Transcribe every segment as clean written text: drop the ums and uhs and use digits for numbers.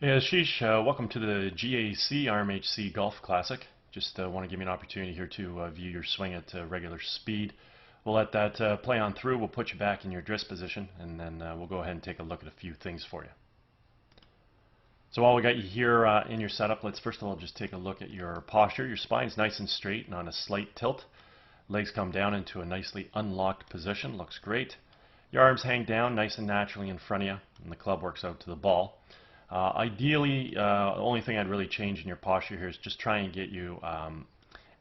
Hey Ashish, welcome to the GAC RMHC Golf Classic. Just want to give you an opportunity here to view your swing at regular speed. We'll let that play on through. We'll put you back in your drift position, and then we'll go ahead and take a look at a few things for you. So while we got you here in your setup, let's first of all just take a look at your posture. Your spine's nice and straight and on a slight tilt. Legs come down into a nicely unlocked position. Looks great. Your arms hang down nice and naturally in front of you, and the club works out to the ball. Ideally, the only thing I'd really change in your posture here is just try and get you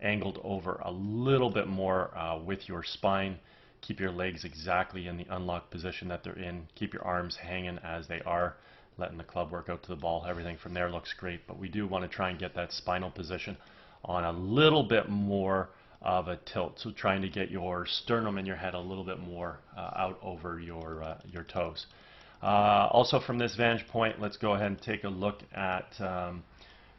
angled over a little bit more with your spine. Keep your legs exactly in the unlocked position that they're in. Keep your arms hanging as they are, letting the club work out to the ball. Everything from there looks great, but we do want to try and get that spinal position on a little bit more of a tilt. So trying to get your sternum and your head a little bit more out over your toes. Also from this vantage point, let's go ahead and take a look at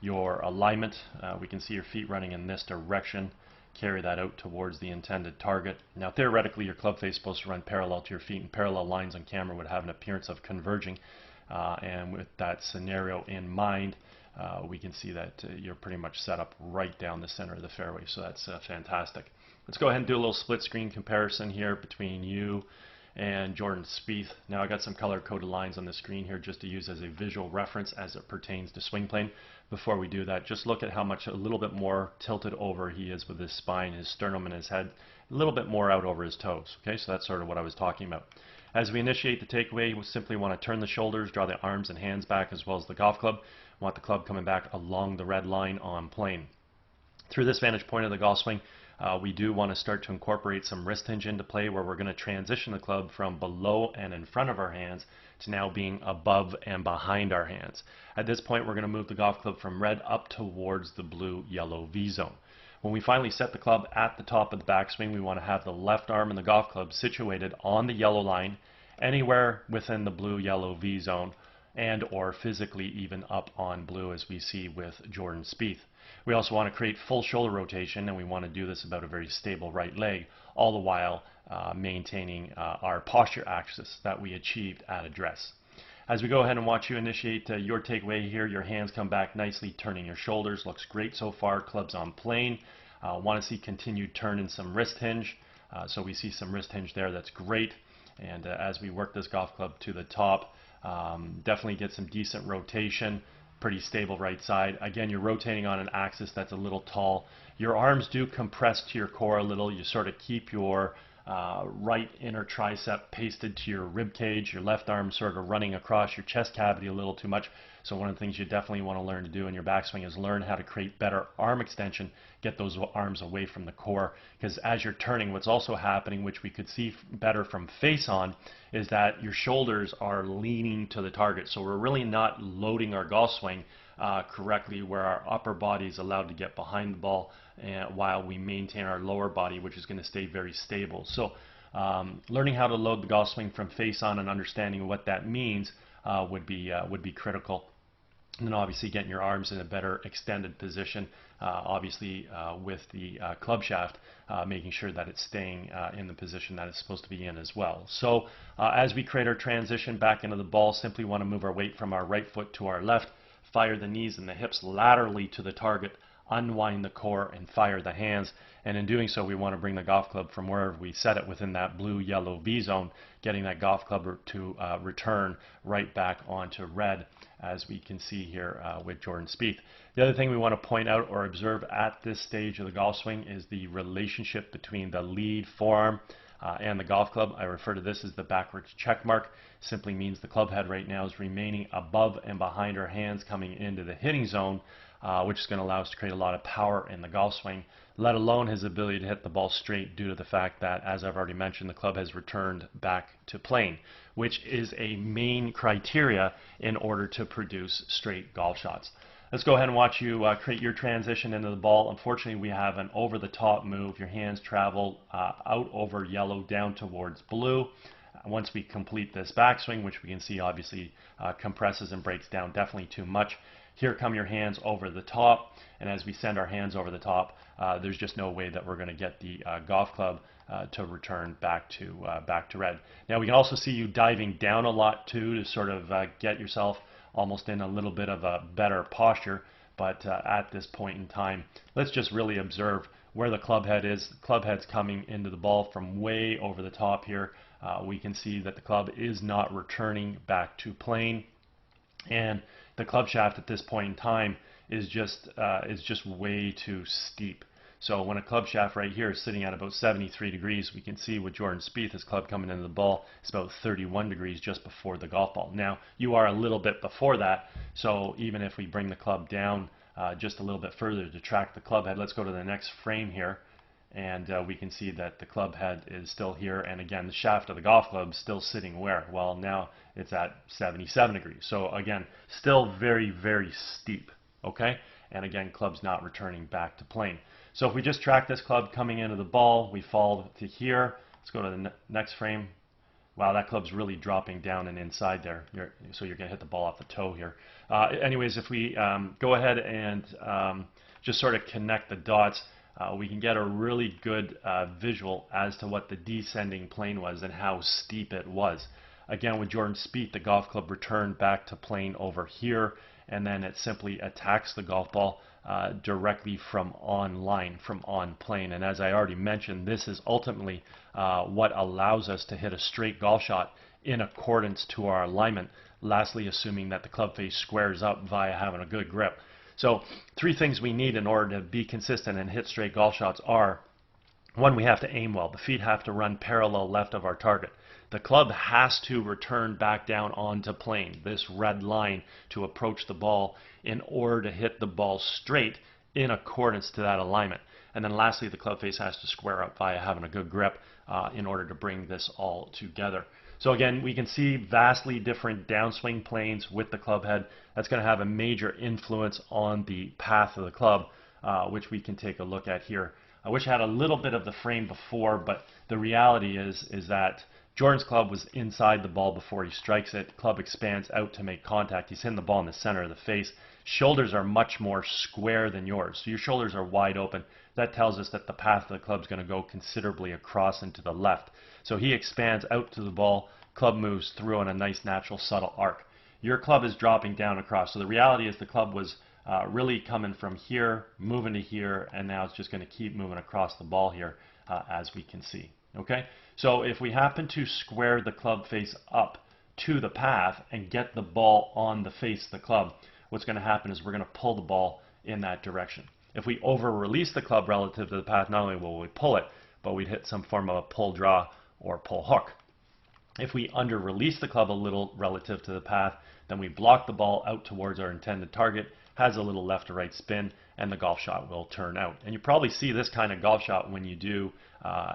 your alignment. We can see your feet running in this direction. Carry that out towards the intended target. Now theoretically your club face is supposed to run parallel to your feet, and parallel lines on camera would have an appearance of converging. And with that scenario in mind, we can see that you're pretty much set up right down the center of the fairway, so that's fantastic. Let's go ahead and do a little split screen comparison here between you and Jordan Spieth. Now I got some color-coded lines on the screen here just to use as a visual reference as it pertains to swing plane. Before we do that, just look at how much a little bit more tilted over he is with his spine, his sternum, and his head, a little bit more out over his toes. Okay, so that's sort of what I was talking about. As we initiate the takeaway, we simply want to turn the shoulders, draw the arms and hands back as well as the golf club. We want the club coming back along the red line on plane. Through this vantage point of the golf swing, we do want to start to incorporate some wrist hinge into play, where we're going to transition the club from below and in front of our hands to now being above and behind our hands. At this point, we're going to move the golf club from red up towards the blue-yellow V zone. When we finally set the club at the top of the backswing, we want to have the left arm in the golf club situated on the yellow line, anywhere within the blue-yellow V zone, and or physically even up on blue, as we see with Jordan Spieth. We also want to create full shoulder rotation, and we want to do this about a very stable right leg, all the while maintaining our posture axis that we achieved at address. As we go ahead and watch you initiate your takeaway here, your hands come back nicely, turning your shoulders. Looks great so far. Club's on plane. Want to see continued turn and some wrist hinge. So we see some wrist hinge there. That's great. And as we work this golf club to the top, definitely get some decent rotation. Pretty stable right side. Again, you're rotating on an axis that's a little tall. Your arms do compress to your core a little. You sort of keep your right inner tricep pasted to your rib cage, your left arm sort of running across your chest cavity a little too much. So one of the things you definitely want to learn to do in your backswing is learn how to create better arm extension, get those arms away from the core, because as you're turning, what's also happening, which we could see better from face on, is that your shoulders are leaning to the target. So we're really not loading our golf swing correctly, where our upper body is allowed to get behind the ball while we maintain our lower body, which is going to stay very stable. So learning how to load the golf swing from face on and understanding what that means would be critical. And then obviously getting your arms in a better extended position, obviously with the club shaft, making sure that it's staying in the position that it's supposed to be in as well. So as we create our transition back into the ball, simply want to move our weight from our right foot to our left, fire the knees and the hips laterally to the target, unwind the core and fire the hands. And in doing so, we want to bring the golf club from wherever we set it within that blue-yellow V zone, getting that golf club to return right back onto red, as we can see here with Jordan Spieth. The other thing we want to point out or observe at this stage of the golf swing is the relationship between the lead forearm and the golf club. I refer to this as the backwards check mark. Simply means the club head right now is remaining above and behind our hands coming into the hitting zone, which is going to allow us to create a lot of power in the golf swing, let alone his ability to hit the ball straight, due to the fact that, as I've already mentioned, the club has returned back to plane, which is a main criteria in order to produce straight golf shots. Let's go ahead and watch you create your transition into the ball. Unfortunately, we have an over-the-top move. Your hands travel out over yellow down towards blue. Once we complete this backswing, which we can see obviously compresses and breaks down definitely too much, here come your hands over the top, and as we send our hands over the top, there's just no way that we're going to get the golf club to return back to red. Now we can also see you diving down a lot too, to sort of get yourself almost in a little bit of a better posture. But at this point in time, let's just really observe where the club head is. The club head's coming into the ball from way over the top here. We can see that the club is not returning back to plane, and the club shaft at this point in time is just way too steep. So when a club shaft right here is sitting at about 73 degrees, we can see with Jordan Spieth, his club coming into the ball, is about 31 degrees just before the golf ball. Now, you are a little bit before that, so even if we bring the club down just a little bit further to track the club head, let's go to the next frame here, and we can see that the club head is still here, and again, the shaft of the golf club is still sitting where? Well, now it's at 77 degrees. So again, still very, very steep, okay? And again, club's not returning back to plane. So if we just track this club coming into the ball, we fall to here. Let's go to the next frame. Wow, that club's really dropping down and inside there. So you're going to hit the ball off the toe here. Anyways, if we go ahead and just sort of connect the dots, we can get a really good visual as to what the descending plane was and how steep it was. Again, with Jordan Spieth, the golf club returned back to plane over here, and then it simply attacks the golf ball directly from on line, from on plane. And as I already mentioned, this is ultimately what allows us to hit a straight golf shot in accordance to our alignment. Lastly, assuming that the club face squares up via having a good grip. So 3 things we need in order to be consistent and hit straight golf shots are: 1, we have to aim well. The feet have to run parallel left of our target. The club has to return back down onto plane, this red line, to approach the ball in order to hit the ball straight in accordance to that alignment. And then lastly, the club face has to square up via having a good grip in order to bring this all together. So again, we can see vastly different downswing planes with the club head. That's going to have a major influence on the path of the club, which we can take a look at here. I wish I had a little bit of the frame before, but the reality is that Jordan's club was inside the ball before he strikes it. Club expands out to make contact. He's hitting the ball in the center of the face. Shoulders are much more square than yours, so your shoulders are wide open. That tells us that the path of the club is going to go considerably across and to the left. So he expands out to the ball. Club moves through in a nice, natural, subtle arc. Your club is dropping down across. So the reality is the club was really coming from here, moving to here, and now it's just going to keep moving across the ball here, as we can see. Okay, so if we happen to square the club face up to the path and get the ball on the face of the club, what's going to happen is we're going to pull the ball in that direction. If we over-release the club relative to the path, not only will we pull it, but we'd hit some form of a pull draw or pull hook. If we under-release the club a little relative to the path, then we block the ball out towards our intended target, has a little left to right spin, and the golf shot will turn out. And you probably see this kind of golf shot when you do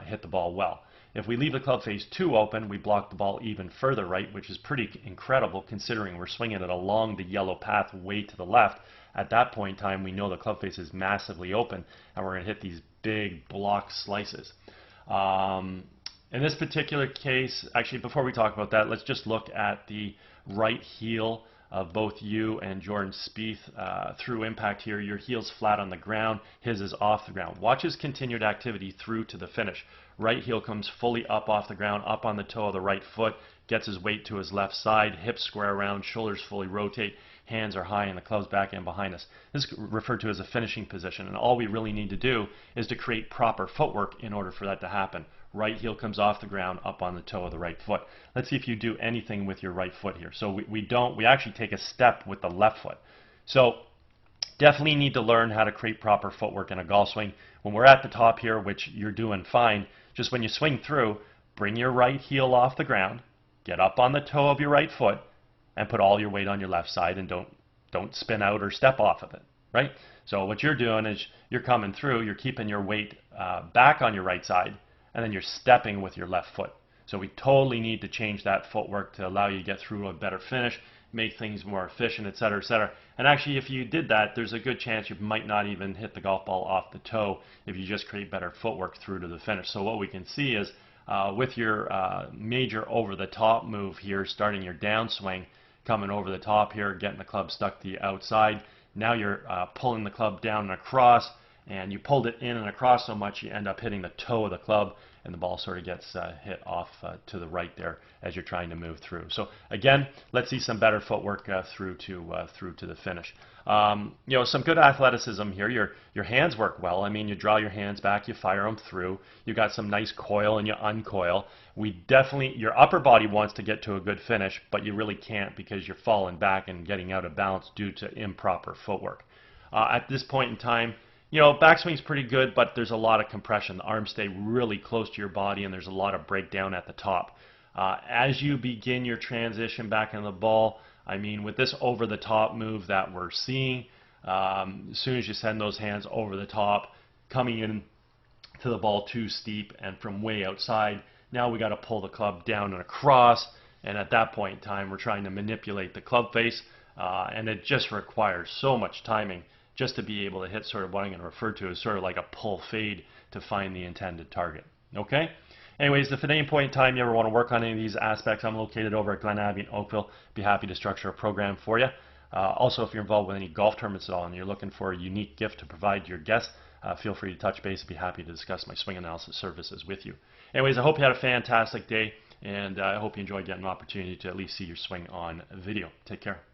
hit the ball well. If we leave the club face too open, we block the ball even further right, which is pretty incredible considering we're swinging it along the yellow path way to the left. At that point in time, we know the club face is massively open, and we're going to hit these big block slices. In this particular case, actually, before we talk about that, let's just look at the right heel of both you and Jordan Spieth through impact here. Your heel's flat on the ground, his is off the ground. Watch his continued activity through to the finish. Right heel comes fully up off the ground, up on the toe of the right foot, gets his weight to his left side, hips square around, shoulders fully rotate, hands are high, and the club's back and behind us. This is referred to as a finishing position, and all we really need to do is to create proper footwork in order for that to happen. Right heel comes off the ground, up on the toe of the right foot. Let's see if you do anything with your right foot here. So we actually take a step with the left foot. So definitely need to learn how to create proper footwork in a golf swing. When we're at the top here, which you're doing fine, just when you swing through, bring your right heel off the ground, get up on the toe of your right foot, and put all your weight on your left side, and don't spin out or step off of it, right? So what you're doing is you're coming through, you're keeping your weight back on your right side, and then you're stepping with your left foot. So we totally need to change that footwork to allow you to get through a better finish, make things more efficient, etc., etc. And actually, if you did that, there's a good chance you might not even hit the golf ball off the toe if you just create better footwork through to the finish. So what we can see is with your major over-the-top move here, starting your downswing, coming over the top here, getting the club stuck to the outside. Now you're pulling the club down and across, and you pulled it in and across so much you end up hitting the toe of the club, and the ball sort of gets hit off to the right there as you're trying to move through. So again, let's see some better footwork through to the finish. You know, some good athleticism here. Your hands work well. I mean, you draw your hands back, you fire them through. You got some nice coil and you uncoil. Your upper body wants to get to a good finish, but you really can't because you're falling back and getting out of balance due to improper footwork. At this point in time, you know, backswing's pretty good, but there's a lot of compression. The arms stay really close to your body, and there's a lot of breakdown at the top. As you begin your transition back in the ball, I mean, with this over-the-top move that we're seeing, as soon as you send those hands over the top, coming in to the ball too steep and from way outside, now we got to pull the club down and across, and at that point in time, we're trying to manipulate the club face, and it just requires so much timing just to be able to hit sort of what I'm going to refer to as sort of like a pull fade to find the intended target. Okay? Anyways, if at any point in time you ever want to work on any of these aspects, I'm located over at Glen Abbey in Oakville. Be happy to structure a program for you. Also, if you're involved with any golf tournaments at all and you're looking for a unique gift to provide your guests, feel free to touch base. I'd be happy to discuss my swing analysis services with you. Anyways, I hope you had a fantastic day, and I hope you enjoyed getting an opportunity to at least see your swing on video. Take care.